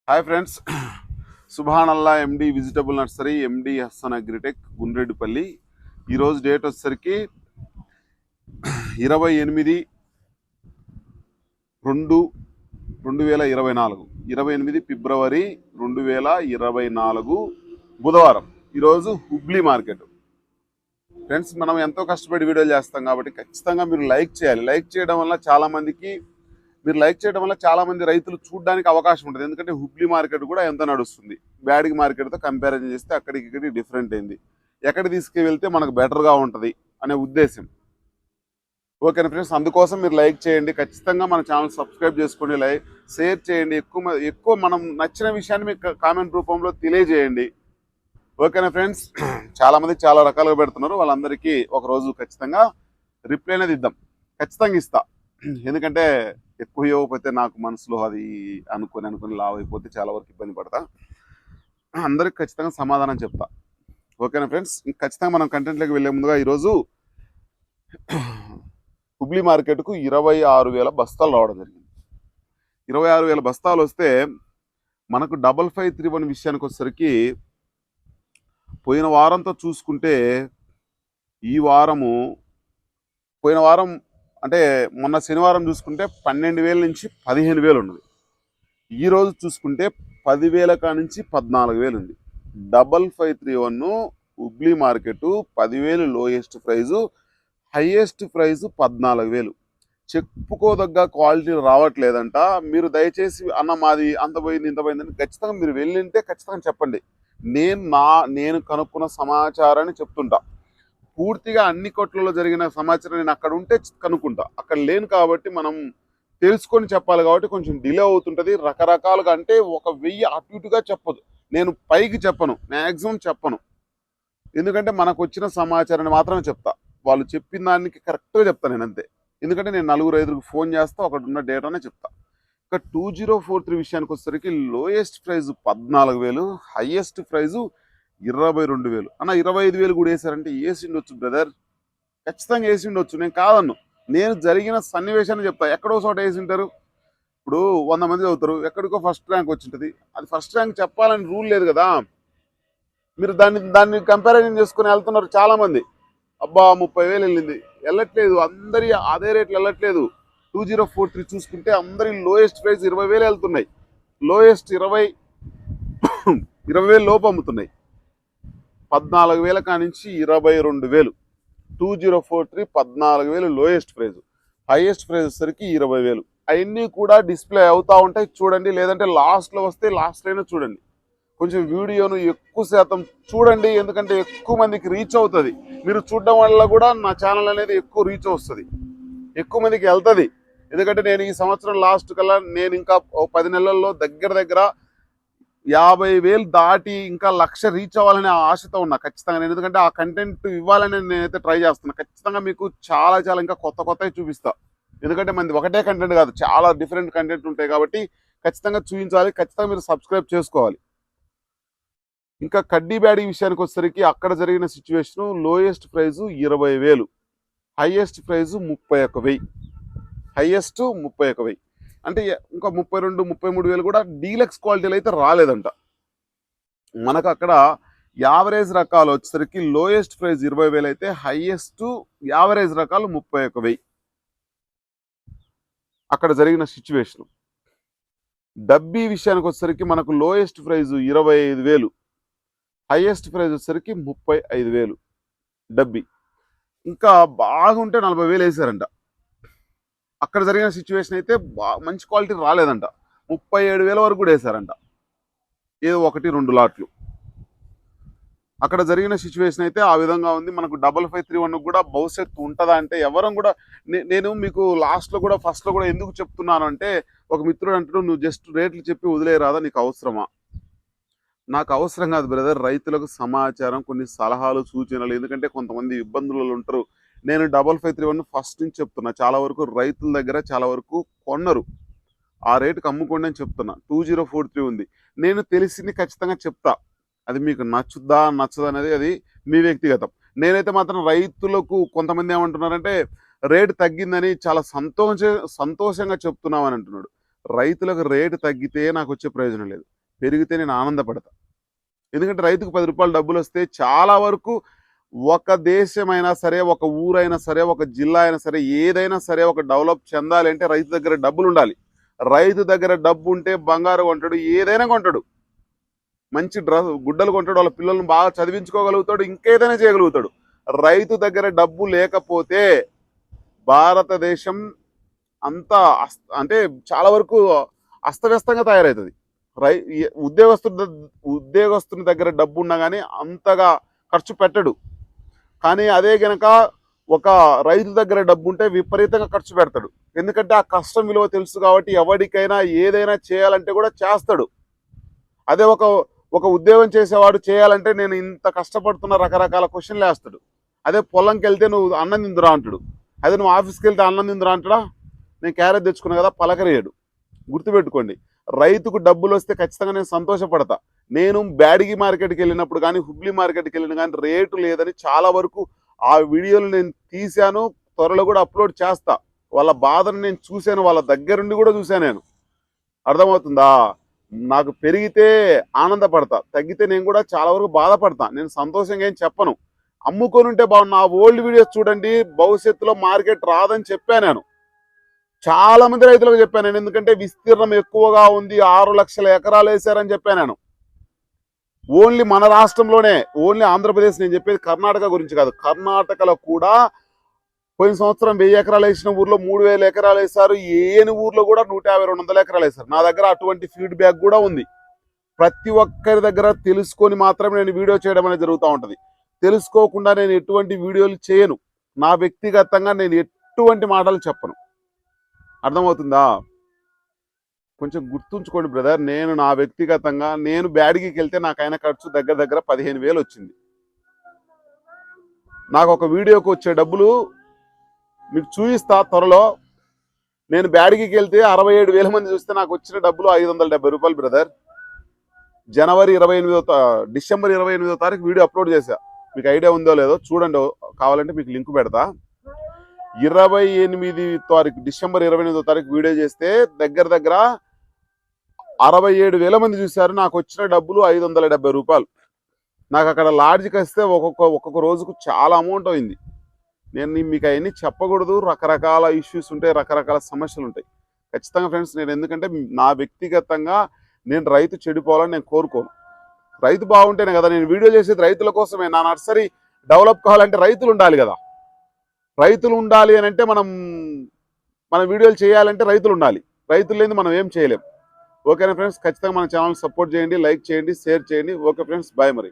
Hi friends, సుభానల్లా MD vegetable nursery, MD Hassan Agritech, Gundreddipalli. ఈరోజు date వచ్చేసరికి 28/2/2024, 28 ఫిబ్రవరి 2024 బుధవారం. ఈరోజు హుబ్లీ మార్కెట్. ఫ్రెండ్స్, మనం ఎంతో కష్టపడి వీడియోలు చేస్తాం కాబట్టి ఖచ్చితంగా మీరు లైక్ చేయాలి. లైక్ చేయడం వల్ల చాలా మంది రైతులు చూడడానికి అవకాశం ఉంటుంది. ఎందుకంటే హుబ్లీ మార్కెట్ కూడా ఎంత నడుస్తుంది, బ్యాడ్గి మార్కెట్తో కంపారిజన్ చేస్తే అక్కడికి ఇక్కడికి డిఫరెంట్ అయింది. ఎక్కడ తీసుకువెళ్తే మనకు బెటర్గా ఉంటుంది అనే ఉద్దేశం. ఓకేనా ఫ్రెండ్స్, అందుకోసం మీరు లైక్ చేయండి, ఖచ్చితంగా మన ఛానల్ సబ్స్క్రైబ్ చేసుకోండి, షేర్ చేయండి. ఎక్కువ మనం నచ్చిన విషయాన్ని మీకు కామెంట్ రూపంలో తెలియజేయండి. ఓకేనా ఫ్రెండ్స్, చాలామంది చాలా రకాలుగా పెడుతున్నారు. వాళ్ళందరికీ ఒకరోజు ఖచ్చితంగా రిప్లై అనేది ఇద్దాం, ఖచ్చితంగా ఇస్తా. ఎందుకంటే ఎక్కువ ఇవ్వకపోతే నాకు మనసులో అది అనుకుని లావ్ అయిపోతే చాలా వరకు ఇబ్బంది పడతా. అందరికి ఖచ్చితంగా సమాధానం చెప్తా. ఓకేనా ఫ్రెండ్స్, ఖచ్చితంగా మనం కంటెంట్లోకి వెళ్ళే ముందుగా ఈరోజు హుబ్లీ మార్కెట్కు 26,000 బస్తాలు రావడం జరిగింది. 26,000 బస్తాలు వస్తే మనకు 5531 విషయానికి వచ్చేసరికి పోయిన వారంతో చూసుకుంటే పోయిన వారం అంటే మొన్న శనివారం చూసుకుంటే 12,000 నుంచి 15,000 ఉన్నది. ఈరోజు చూసుకుంటే 10,000 కానించి 14,000 ఉంది. 5531 Hubli market 10,000 lowest price, highest price 14,000. చెప్పుకోదగ్గ క్వాలిటీ రావట్లేదంట. మీరు దయచేసి అన్న మాది అంత పోయింది ఇంత పోయిందని ఖచ్చితంగా మీరు వెళ్ళింటే ఖచ్చితంగా చెప్పండి. నేను కనుక్కున్న సమాచారాన్ని చెప్తుంటా. పూర్తిగా అన్ని కొట్లలో జరిగిన సమాచారం నేను అక్కడ ఉంటే కనుక్కుంటా, అక్కడ లేను కాబట్టి మనం తెలుసుకొని చెప్పాలి కాబట్టి కొంచెం డిలే అవుతుంటుంది. రకరకాలుగా అంటే 1,000 అటు ఇటుగా చెప్పదు, నేను పైకి చెప్పను, మ్యాక్సిమం చెప్పను. ఎందుకంటే మనకు వచ్చిన సమాచారాన్ని మాత్రమే చెప్తా, వాళ్ళు చెప్పిన దానికి కరెక్ట్గా చెప్తాను నేను, అంతే. ఎందుకంటే నేను 4-5కి ఫోన్ చేస్తా, అక్కడ ఉన్న డేటానే చెప్తా. ఇక 2043 విషయానికి వచ్చేసరికి లోయెస్ట్ ప్రైజు 14,000, హైయెస్ట్ ప్రైజు 22,000. అన్న 25,000 కూడా వేసారంటే వేసి ఉండొచ్చు బ్రదర్, ఖచ్చితంగా వేసి ఉండొచ్చు, నేను కాదన్ను. నేను జరిగిన సన్నివేశాన్ని చెప్తా. ఎక్కడో చోట వేసి ఉంటారు. ఇప్పుడు 100 మంది చదువుతారు, ఎక్కడికో ఫస్ట్ ర్యాంక్ వచ్చింటుంది. అది ఫస్ట్ ర్యాంక్ చెప్పాలని రూల్ లేదు కదా. మీరు దాన్ని కంపారిజన్ చేసుకుని వెళ్తున్నారు చాలామంది. అబ్బా 30,000 వెళ్ళింది, వెళ్ళట్లేదు. అందరి అదే రేట్లు వెళ్ళట్లేదు. 2043 చూసుకుంటే అందరి లోయెస్ట్ ప్రైస్ 20,000 వెళ్తున్నాయి. లోయెస్ట్ 20,000 లోపు అమ్ముతున్నాయి. 14,000 కానించి 22,000. 2043 14,000 లోయెస్ట్ ప్రైజ్, హైయెస్ట్ ప్రైజ్ వచ్చేసరికి 20,000. అవన్నీ కూడా డిస్ప్లే అవుతూ ఉంటాయి, చూడండి. లేదంటే లాస్ట్లో వస్తే లాస్ట్లోనే చూడండి. కొంచెం వీడియోను ఎక్కువ శాతం చూడండి, ఎందుకంటే ఎక్కువ మందికి రీచ్ అవుతుంది. మీరు చూడడం వల్ల కూడా నా ఛానల్ అనేది ఎక్కువ రీచ్ వస్తుంది, ఎక్కువ మందికి వెళ్తుంది. ఎందుకంటే నేను ఈ సంవత్సరం లాస్ట్ కల్లా నేను ఇంకా 10 నెలల్లో దగ్గర 50,000 దాటి ఇంకా 1,00,000 రీచ్ అవ్వాలనే ఆశతో ఉన్నా ఖచ్చితంగా నేను. ఎందుకంటే ఆ కంటెంట్ ఇవ్వాలని నేనైతే ట్రై చేస్తున్నా. ఖచ్చితంగా మీకు చాలా ఇంకా కొత్తవి చూపిస్తా. ఎందుకంటే మనది ఒకటే కంటెంట్ కాదు, చాలా డిఫరెంట్ కంటెంట్ ఉంటాయి కాబట్టి ఖచ్చితంగా చూపించాలి. ఖచ్చితంగా మీరు సబ్స్క్రైబ్ చేసుకోవాలి. ఇంకా కడ్డీ బ్యాడీ విషయానికి వచ్చేసరికి అక్కడ జరిగిన situation lowest price 20,000, highest price 31,000. Highest 31,000 అంటే ఇంకా 32-33,000 కూడా డీలక్స్ క్వాలిటీలు అయితే రాలేదంట. మనకు అక్కడ యావరేజ్ రకాలు వచ్చేసరికి లోయెస్ట్ ప్రైజ్ 20,000 అయితే హైయెస్ట్ యావరేజ్ రకాలు 31,000. అక్కడ జరిగిన సిచ్యువేషన్. డబ్బీ విషయానికి వచ్చేసరికి మనకు లోయెస్ట్ ప్రైజ్ 25,000, హైయెస్ట్ ప్రైజ్ వచ్చేసరికి 35,000 డబ్బీ. ఇంకా బాగుంటే 40,000 వేసారంట. అక్కడ జరిగిన సిచ్యువేషన్ అయితే మంచి క్వాలిటీ రాలేదంట. 37,000 వరకు కూడా వేసారంట, ఏదో 1-2 లాట్లు. అక్కడ జరిగిన సిచ్యువేషన్ అయితే ఆ విధంగా ఉంది. మనకు 5531 కూడా భవిష్యత్తు ఉంటుందా అంటే ఎవరం కూడా, నేను మీకు లాస్ట్లో కూడా ఫస్ట్లో కూడా ఎందుకు చెప్తున్నాను అంటే, ఒక మిత్రుడు అంటాడు, నువ్వు జస్ట్ రేట్లు చెప్పి వదిలేరాదా, నీకు అవసరమా? నాకు అవసరం కాదు బ్రదర్, రైతులకు సమాచారం, కొన్ని సలహాలు, సూచనలు. ఎందుకంటే కొంతమంది ఇబ్బందులలో ఉంటారు. నేను 5531 ఫస్ట్ నుంచి చెప్తున్నా. చాలా వరకు రైతుల దగ్గర చాలా వరకు కొన్నారు, ఆ రేటుకి అమ్ముకోండి అని చెప్తున్నా. 2043 ఉంది, నేను తెలిసింది ఖచ్చితంగా చెప్తా. అది మీకు నచ్చదా అనేది అది మీ వ్యక్తిగతం. నేనైతే మాత్రం రైతులకు కొంతమంది ఏమంటున్నారంటే రేటు తగ్గిందని చాలా సంతోషంగా చెప్తున్నామని అంటున్నాడు. రైతులకు రేటు తగ్గితే నాకు వచ్చే ప్రయోజనం లేదు. పెరిగితే నేను ఆనందపడతా. ఎందుకంటే రైతుకు 10 రూపాయలు డబ్బులు వస్తే చాలా వరకు ఒక దేశమైనా సరే, ఒక ఊరైనా సరే, ఒక జిల్లా అయినా సరే, ఏదైనా సరే ఒక డెవలప్ చెందాలి అంటే రైతు దగ్గర డబ్బులు ఉండాలి. రైతు దగ్గర డబ్బు ఉంటే బంగారు కొంటాడు, ఏదైనా కొంటాడు, మంచి గుడ్డలు కొంటాడు, వాళ్ళ పిల్లల్ని బాగా చదివించుకోగలుగుతాడు, ఇంకేదైనా చేయగలుగుతాడు. రైతు దగ్గర డబ్బు లేకపోతే భారతదేశం అంతా అంటే చాలా వరకు అస్తవ్యస్తంగా తయారవుతుంది. ఉద్యోగస్తుని దగ్గర డబ్బు ఉన్నా కానీ అంతగా ఖర్చు పెట్టడు. కానీ అదే గనక ఒక రైతు దగ్గర డబ్బు ఉంటే విపరీతంగా ఖర్చు పెడతాడు. ఎందుకంటే ఆ కష్టం విలువ తెలుసు కాబట్టి ఎవరికైనా ఏదైనా చేయాలంటే కూడా చేస్తాడు. అదే ఒక ఉద్యోగం చేసేవాడు చేయాలంటే నేను ఇంత కష్టపడుతున్న రకరకాల క్వశ్చన్లు వేస్తాడు. అదే పొలంకి వెళ్తే నువ్వు అన్నం తిందురా అంటాడు. అదే నువ్వు ఆఫీస్కి వెళ్తే అన్నం తిందురా అంటాడా? నేను క్యారెట్ తెచ్చుకున్నా కదా పలకరేయడు. గుర్తుపెట్టుకోండి, రైతుకు డబ్బులు వస్తే ఖచ్చితంగా నేను సంతోషపడతా. నేను బ్యాడిగి మార్కెట్కి వెళ్ళినప్పుడు కానీ, హుబ్లీ మార్కెట్కి వెళ్ళిన కానీ రేటు లేదని చాలా వరకు ఆ వీడియోలు నేను తీశాను, త్వరలో కూడా అప్లోడ్ చేస్తా. వాళ్ళ బాధను నేను చూశాను, వాళ్ళ దగ్గరుండి కూడా చూశాను నేను. అర్థమవుతుందా? నాకు పెరిగితే ఆనందపడతా, తగ్గితే నేను కూడా చాలా వరకు బాధపడతా. నేను సంతోషంగా ఏం చెప్పను. అమ్ముకొని ఉంటే బాగుంది. నా ఓల్డ్ వీడియోస్ చూడండి, భవిష్యత్తులో మార్కెట్ రాదని చెప్పాను నేను. చాలా మంది రైతులకు చెప్పాను నేను. ఎందుకంటే విస్తీర్ణం ఎక్కువగా ఉంది, 6 లక్షల ఎకరాలు వేశారని చెప్పాను నేను. ఓన్లీ మన రాష్ట్రంలోనే, ఓన్లీ ఆంధ్రప్రదేశ్, నేను చెప్పేది కర్ణాటక గురించి కాదు. కర్ణాటకలో కూడా పోయిన సంవత్సరం 1000 ఎకరాలు వేసిన ఊర్లో 3000 ఎకరాలు వేశారు. ఏని ఊర్లో కూడా 150-200 ఎకరాలు వేశారు. నా దగ్గర అటువంటి ఫీడ్బ్యాక్ కూడా ఉంది. ప్రతి ఒక్కరి దగ్గర తెలుసుకొని మాత్రమే నేను వీడియో చేయడం అనేది జరుగుతూ ఉంటుంది. తెలుసుకోకుండా నేను ఎటువంటి వీడియోలు చేయను. నా వ్యక్తిగతంగా నేను ఎటువంటి మాటలు చెప్పను. అర్థమవుతుందా? కొంచెం గుర్తుంచుకోండి బ్రదర్. నేను నా వ్యక్తిగతంగా నేను బ్యాడిగికి వెళ్తే నాకు అయిన ఖర్చు దగ్గర 15,000 వచ్చింది. నాకు ఒక వీడియోకి వచ్చే డబ్బులు మీకు చూపిస్తా త్వరలో. నేను బ్యాడిగికి వెళ్తే 67,000 మంది చూస్తే నాకు వచ్చిన డబ్బులు 570 రూపాయలు బ్రదర్. డిసెంబర్ 28వ తారీఖు వీడియో అప్లోడ్ చేశా. మీకు ఐడియా ఉందో లేదో చూడండి, కావాలంటే మీకు లింక్ పెడతా. 28వ తారీఖు వీడియో చేస్తే దగ్గర 67,000 మంది చూశారు. నాకు వచ్చిన డబ్బులు 570 రూపాయలు. నాకు అక్కడ లాడ్జ్కి వస్తే ఒక్కొక్క రోజుకు చాలా అమౌంట్ అయింది. నేను మీకు అవన్నీ చెప్పకూడదు, రకరకాల ఇష్యూస్ ఉంటాయి, రకరకాల సమస్యలు ఉంటాయి. ఖచ్చితంగా ఫ్రెండ్స్, నేను ఎందుకంటే నా వ్యక్తిగతంగా నేను రైతు చెడిపోవాలని నేను కోరుకోను. రైతు బాగుంటేనే కదా నేను వీడియో చేసేది, రైతుల కోసమే. నా నర్సరీ డెవలప్ కావాలంటే రైతులు ఉండాలి కదా. రైతులు ఉండాలి అని అంటే మనం వీడియోలు చేయాలంటే రైతులు ఉండాలి. రైతులు లేని మనం ఏం చేయలేం. ఓకేనా ఫ్రెండ్స్? ఖచ్చితంగా మన ఛానల్ సపోర్ట్ చేయండి, లైక్ చేయండి, షేర్ చేయండి. ఓకే ఫ్రెండ్స్, బాయ్ మరి.